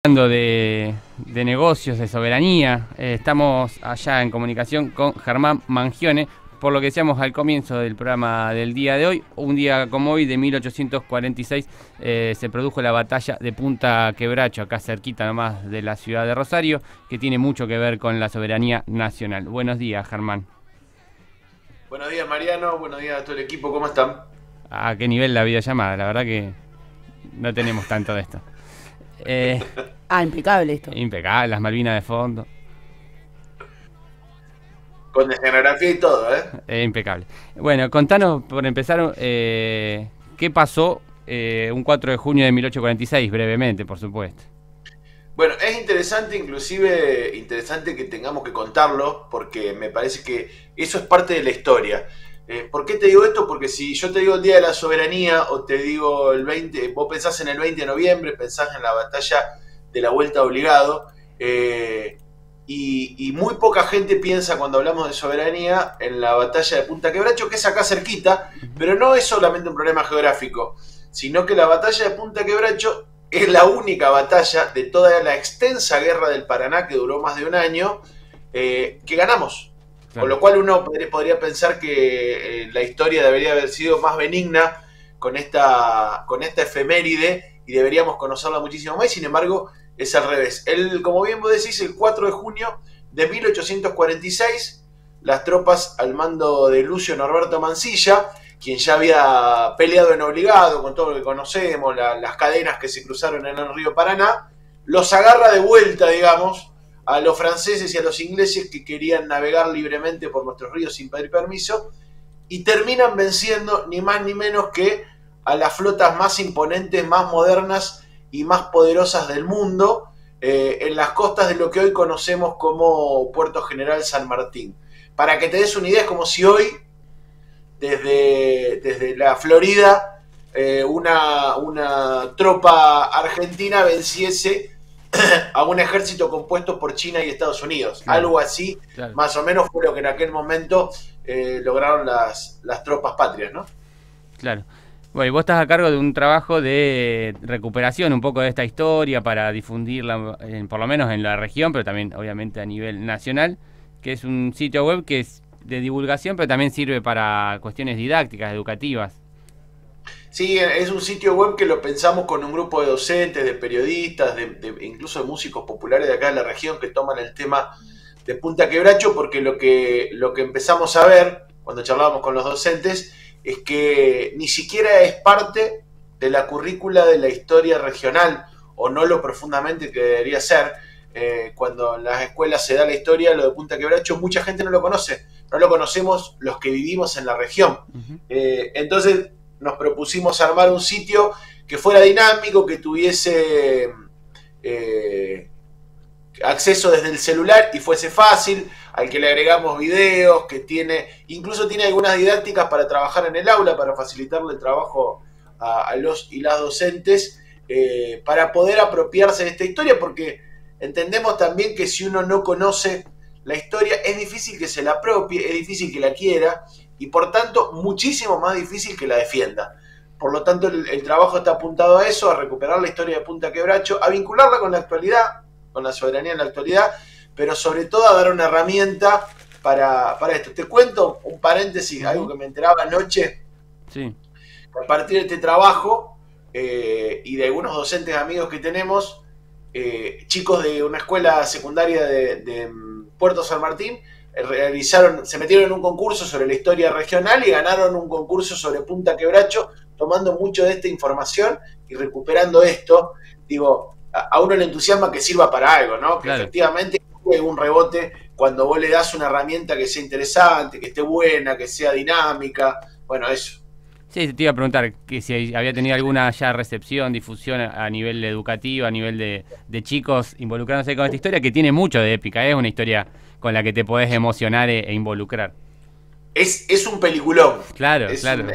Hablando de negocios, de soberanía, estamos allá en comunicación con Germán Mangione, por lo que decíamos al comienzo del programa del día de hoy. Un día como hoy, de 1846, se produjo la batalla de Punta Quebracho, acá cerquita nomás de la ciudad de Rosario, que tiene mucho que ver con la soberanía nacional. Buenos días, Germán. Buenos días, Mariano. Buenos días a todo el equipo. ¿Cómo están? ¿A qué nivel la videollamada? La verdad que no tenemos tanto de esto. Impecable esto. Impecable, las Malvinas de fondo. Con escenografía y todo, ¿eh? Impecable. Bueno, contanos, por empezar, ¿qué pasó un 4 de junio de 1846? Brevemente, por supuesto. Bueno, es interesante, inclusive interesante que tengamos que contarlo, porque me parece que eso es parte de la historia. ¿Por qué te digo esto? Porque si yo te digo el Día de la Soberanía o te digo el 20, vos pensás en el 20 de noviembre, pensás en la batalla de la Vuelta Obligado, y muy poca gente piensa cuando hablamos de soberanía en la batalla de Punta Quebracho, que es acá cerquita, pero no es solamente un problema geográfico, sino que la batalla de Punta Quebracho es la única batalla de toda la extensa guerra del Paraná, que duró más de un año, que ganamos. Claro. Con lo cual uno podría pensar que la historia debería haber sido más benigna con esta efeméride y deberíamos conocerla muchísimo más. Sin embargo, es al revés. Como bien vos decís, el 4 de junio de 1846, las tropas al mando de Lucio Norberto Mansilla, quien ya había peleado en Obligado, con todo lo que conocemos, las cadenas que se cruzaron en el río Paraná, los agarra de vuelta, digamos, a los franceses y a los ingleses que querían navegar libremente por nuestros ríos sin pedir permiso, y terminan venciendo ni más ni menos que a las flotas más imponentes, más modernas y más poderosas del mundo, en las costas de lo que hoy conocemos como Puerto General San Martín. Para que te des una idea, es como si hoy, desde la Florida, una tropa argentina venciese a un ejército compuesto por China y Estados Unidos. Claro. Algo así, claro. Más o menos fue lo que en aquel momento lograron las tropas patrias, ¿no? Claro. Bueno, y vos estás a cargo de un trabajo de recuperación un poco de esta historia para difundirla, por lo menos en la región, pero también obviamente a nivel nacional, que es un sitio web que es de divulgación, pero también sirve para cuestiones didácticas, educativas. Sí, es un sitio web que lo pensamos con un grupo de docentes, de periodistas, incluso de músicos populares de acá de la región que toman el tema de Punta Quebracho, porque lo que empezamos a ver cuando charlábamos con los docentes es que ni siquiera es parte de la currícula de la historia regional, o no lo profundamente que debería ser. Cuando en las escuelas se da la historia, lo de Punta Quebracho, mucha gente no lo conoce, no lo conocemos los que vivimos en la región. Entonces nos propusimos armar un sitio que fuera dinámico, que tuviese acceso desde el celular y fuese fácil, al que le agregamos videos, que incluso tiene algunas didácticas para trabajar en el aula, para facilitarle el trabajo a los y las docentes, para poder apropiarse de esta historia, porque entendemos también que si uno no conoce la historia, es difícil que se la apropie, es difícil que la quiera, y por tanto, muchísimo más difícil que la defienda. Por lo tanto, el trabajo está apuntado a eso, a recuperar la historia de Punta Quebracho, a vincularla con la actualidad, con la soberanía en la actualidad, pero sobre todo a dar una herramienta para esto. Te cuento un paréntesis, algo que me enteraba anoche. Sí. A partir de este trabajo y de algunos docentes amigos que tenemos, chicos de una escuela secundaria de Puerto San Martín, se metieron en un concurso sobre la historia regional y ganaron un concurso sobre Punta Quebracho, tomando mucho de esta información y recuperando esto. Digo, a uno le entusiasma que sirva para algo, ¿no? Que claro. Efectivamente juegue un rebote cuando vos le das una herramienta que sea interesante, que esté buena, que sea dinámica. Bueno, eso. Sí, te iba a preguntar que si había tenido alguna ya recepción, difusión a nivel educativo, a nivel de chicos involucrándose con esta historia, que tiene mucho de épica, es una historia con la que te podés emocionar e involucrar. Es un peliculón. Claro, claro.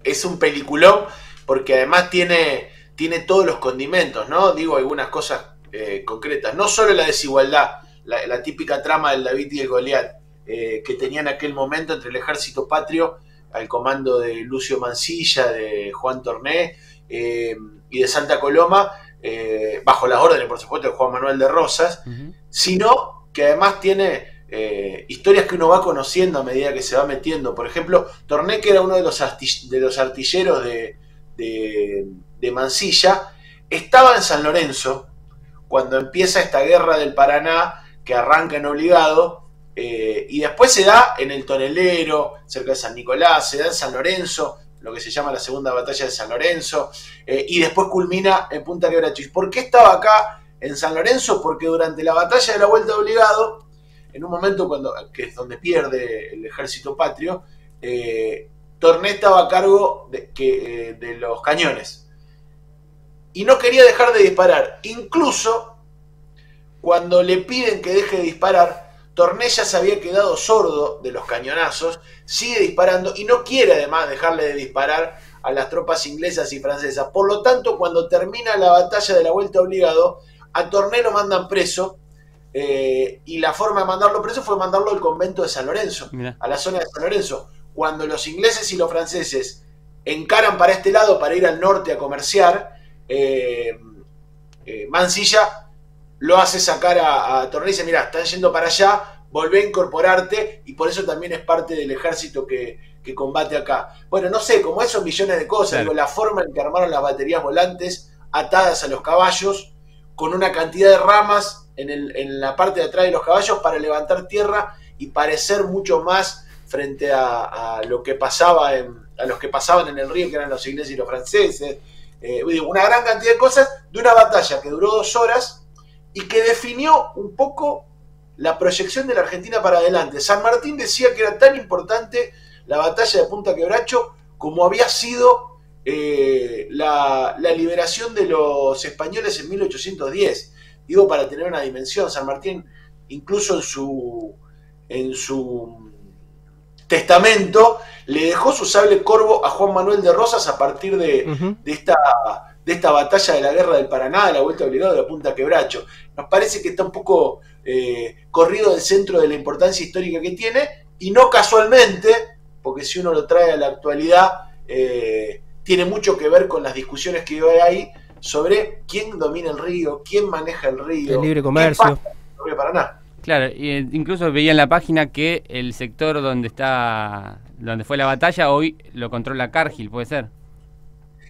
Es un peliculón porque además tiene todos los condimentos, ¿no? Digo, algunas cosas concretas. No solo la desigualdad, la típica trama del David y el Goliat, que tenía en aquel momento entre el ejército patrio al comando de Lucio Mansilla, de Juan Torné y de Santa Coloma, bajo las órdenes, por supuesto, de Juan Manuel de Rosas, sino que además tiene historias que uno va conociendo a medida que se va metiendo. Por ejemplo, Torné, que era uno de los artilleros de Mansilla, estaba en San Lorenzo cuando empieza esta guerra del Paraná, que arranca en Obligado, y después se da en el Tonelero, cerca de San Nicolás, se da en San Lorenzo, lo que se llama la segunda batalla de San Lorenzo, y después culmina en Punta Quebracho. ¿Y por qué estaba acá en San Lorenzo? Porque durante la batalla de la Vuelta de Obligado, en un momento que es donde pierde el ejército patrio, Torné estaba a cargo de los cañones. Y no quería dejar de disparar. Incluso cuando le piden que deje de disparar, Torné ya se había quedado sordo de los cañonazos, sigue disparando y no quiere además dejarle de disparar a las tropas inglesas y francesas. Por lo tanto, cuando termina la batalla de la Vuelta Obligado, a Torné lo mandan preso, y la forma de mandarlo preso fue mandarlo al convento de San Lorenzo, a la zona de San Lorenzo. Cuando los ingleses y los franceses encaran para este lado para ir al norte a comerciar, Mansilla lo hace sacar a Torné y dice: mirá, están yendo para allá, volvé a incorporarte, y por eso también es parte del ejército que combate acá. Bueno, no sé, como eso, millones de cosas. Claro. Digo, la forma en que armaron las baterías volantes atadas a los caballos, con una cantidad de ramas en la parte de atrás de los caballos para levantar tierra y parecer mucho más frente a lo que pasaba a los que pasaban en el río, que eran los ingleses y los franceses. Una gran cantidad de cosas de una batalla que duró 2 horas y que definió un poco la proyección de la Argentina para adelante. San Martín decía que era tan importante la batalla de Punta Quebracho como había sido la liberación de los españoles en 1810. Digo, para tener una dimensión. San Martín, incluso en su testamento, le dejó su sable corvo a Juan Manuel de Rosas a partir de esta batalla de la Guerra del Paraná, de la Vuelta Obligada de la Punta Quebracho. Nos parece que está un poco corrido del centro de la importancia histórica que tiene, y no casualmente, porque si uno lo trae a la actualidad, tiene mucho que ver con las discusiones que hay ahí sobre quién domina el río, quién maneja el río, el libre comercio, qué pasa en el río Paraná. Claro, incluso veía en la página que el sector donde fue la batalla hoy lo controla Cargill, ¿puede ser?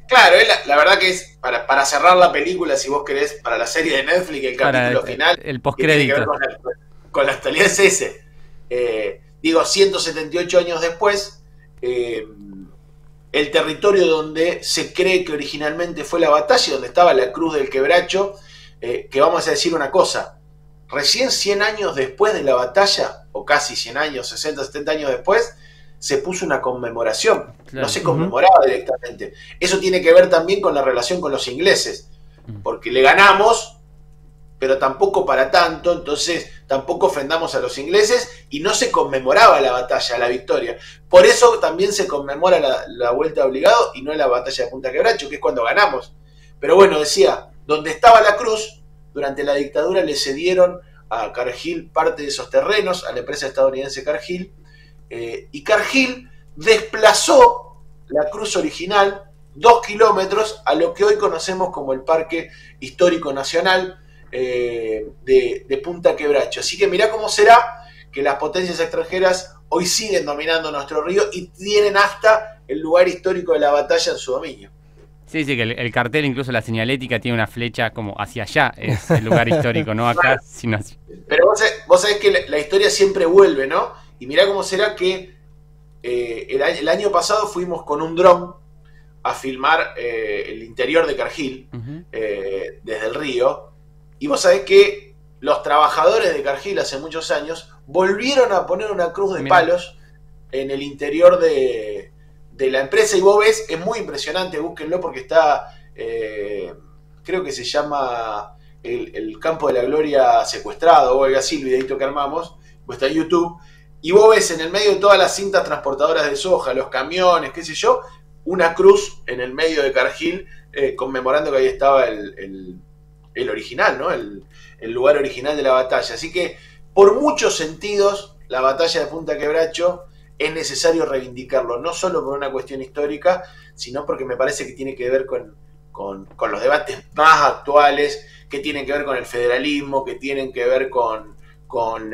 Claro, la verdad que es para cerrar la película, si vos querés, para la serie de Netflix, el capítulo final, el postcrédito, con la actualidad es ese. 178 años después, el territorio donde se cree que originalmente fue la batalla, donde estaba la Cruz del Quebracho, que vamos a decir una cosa, recién 100 años después de la batalla, o casi 100 años, 60, 70 años después, se puso una conmemoración. Claro. No se conmemoraba directamente. Eso tiene que ver también con la relación con los ingleses, porque le ganamos, pero tampoco para tanto, entonces tampoco ofendamos a los ingleses, y no se conmemoraba la batalla, la victoria. Por eso también se conmemora la Vuelta de Obligado y no la batalla de Punta Quebracho, que es cuando ganamos. Pero bueno, decía, donde estaba la cruz, durante la dictadura le cedieron a Cargill parte de esos terrenos, a la empresa estadounidense Cargill, y Cargill desplazó la cruz original 2 kilómetros a lo que hoy conocemos como el Parque Histórico Nacional de Punta Quebracho. Así que mirá cómo será que las potencias extranjeras hoy siguen dominando nuestro río y tienen hasta el lugar histórico de la batalla en su dominio. Sí, que el cartel, incluso la señalética, tiene una flecha como hacia allá, es el lugar histórico, no acá, claro, sino así. Pero vos sabés que la historia siempre vuelve, ¿no? Y mirá cómo será que el año pasado fuimos con un dron a filmar el interior de Cargill, desde el río, y vos sabés que los trabajadores de Cargill hace muchos años volvieron a poner una cruz de palos en el interior de la empresa, y vos ves, es muy impresionante, búsquenlo porque está, creo que se llama el Campo de la Gloria secuestrado o algo así, el videito que armamos, pues está en YouTube, y vos ves en el medio de todas las cintas transportadoras de soja, los camiones, qué sé yo, una cruz en el medio de Cargill, conmemorando que ahí estaba el original, ¿no? El lugar original de la batalla. Así que, por muchos sentidos, la batalla de Punta Quebracho es necesario reivindicarlo, no solo por una cuestión histórica, sino porque me parece que tiene que ver con con los debates más actuales que tienen que ver con el federalismo, que tienen que ver con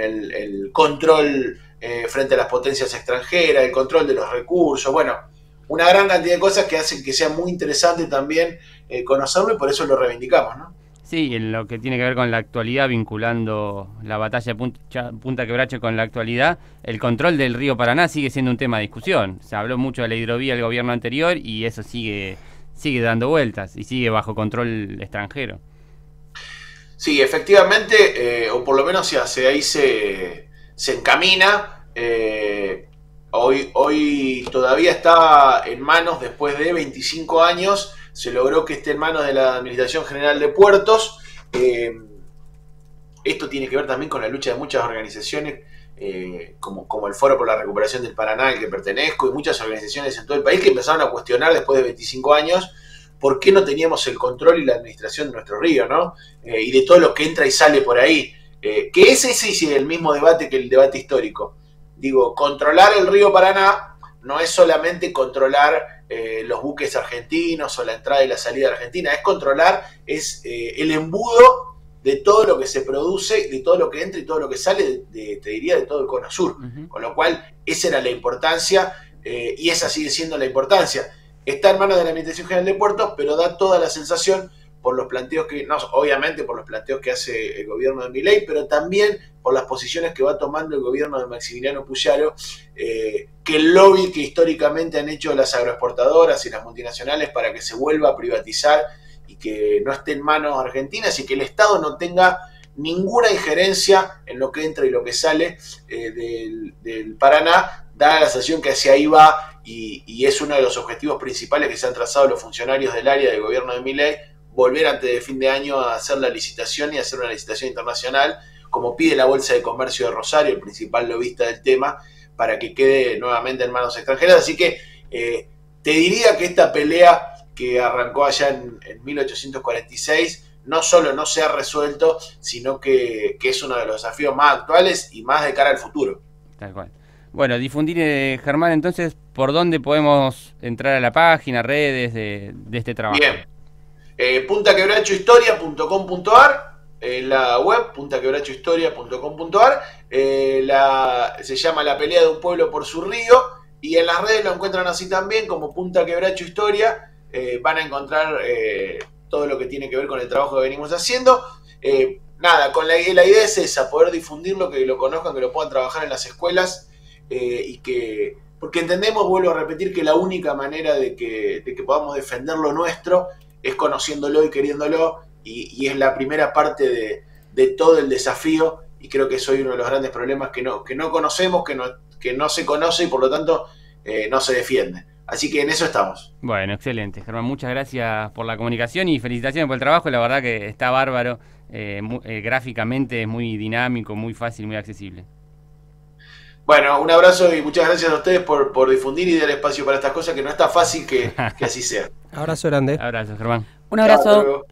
el control frente a las potencias extranjeras, el control de los recursos, bueno, una gran cantidad de cosas que hacen que sea muy interesante también conocerlo y por eso lo reivindicamos, ¿no? Sí, en lo que tiene que ver con la actualidad, vinculando la batalla de Punta Quebracho con la actualidad, el control del río Paraná sigue siendo un tema de discusión. Se habló mucho de la hidrovía del gobierno anterior y eso sigue dando vueltas y sigue bajo control extranjero. Sí, efectivamente, o por lo menos hacia ahí se encamina. Hoy todavía está en manos, después de 25 años, se logró que esté en manos de la Administración General de Puertos. Esto tiene que ver también con la lucha de muchas organizaciones, como el Foro por la Recuperación del Paraná, al que pertenezco, y muchas organizaciones en todo el país que empezaron a cuestionar después de 25 años por qué no teníamos el control y la administración de nuestro río, ¿no? Y de todo lo que entra y sale por ahí. Que ese es el mismo debate que el debate histórico. Digo, controlar el río Paraná no es solamente controlar los buques argentinos o la entrada y la salida de Argentina, es controlar el embudo de todo lo que se produce, de todo lo que entra y todo lo que sale, te diría, de todo el cono sur. Con lo cual, esa era la importancia y esa sigue siendo la importancia. Está en manos de la Administración General de Puertos, pero da toda la sensación por los planteos que, no, obviamente por los planteos que hace el gobierno de Milei, pero también por las posiciones que va tomando el gobierno de Maximiliano Puyaro, que el lobby que históricamente han hecho las agroexportadoras y las multinacionales para que se vuelva a privatizar y que no esté en manos argentinas y que el Estado no tenga ninguna injerencia en lo que entra y lo que sale del Paraná, da la sensación que hacia ahí va y es uno de los objetivos principales que se han trazado los funcionarios del área del gobierno de Milei, volver antes de fin de año a hacer la licitación y hacer una licitación internacional, como pide la Bolsa de Comercio de Rosario, el principal lobista del tema, para que quede nuevamente en manos extranjeras. Así que te diría que esta pelea que arrancó allá en 1846 no solo no se ha resuelto, sino que es uno de los desafíos más actuales y más de cara al futuro. Tal cual. Bueno, difundir, Germán, entonces, ¿por dónde podemos entrar a la página, redes de este trabajo? Bien. puntaquebrachohistoria.com.ar, la web puntaquebrachohistoria.com.ar, se llama La pelea de un pueblo por su río, y en las redes lo encuentran así también como Punta Quebracho Historia. Van a encontrar todo lo que tiene que ver con el trabajo que venimos haciendo. Nada, la idea es esa, poder difundirlo, que lo conozcan, que lo puedan trabajar en las escuelas, porque entendemos, vuelvo a repetir, que la única manera de que podamos defender lo nuestro es conociéndolo y queriéndolo, y es la primera parte de todo el desafío, y creo que es hoy uno de los grandes problemas que no conocemos, que no se conoce y por lo tanto no se defiende. Así que en eso estamos. Bueno, excelente, Germán, muchas gracias por la comunicación y felicitaciones por el trabajo, la verdad que está bárbaro, gráficamente es muy dinámico, muy fácil, muy accesible. Bueno, un abrazo y muchas gracias a ustedes por difundir y dar espacio para estas cosas, que no está fácil que así sea. Abrazo grande. Abrazo, Germán. Un abrazo.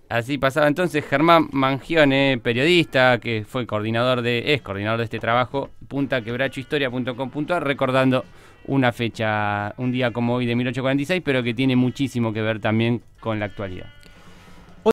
Así pasaba entonces Germán Mangione, periodista, que es coordinador de este trabajo, puntaquebrachohistoria.com.ar, recordando una fecha, un día como hoy de 1846, pero que tiene muchísimo que ver también con la actualidad.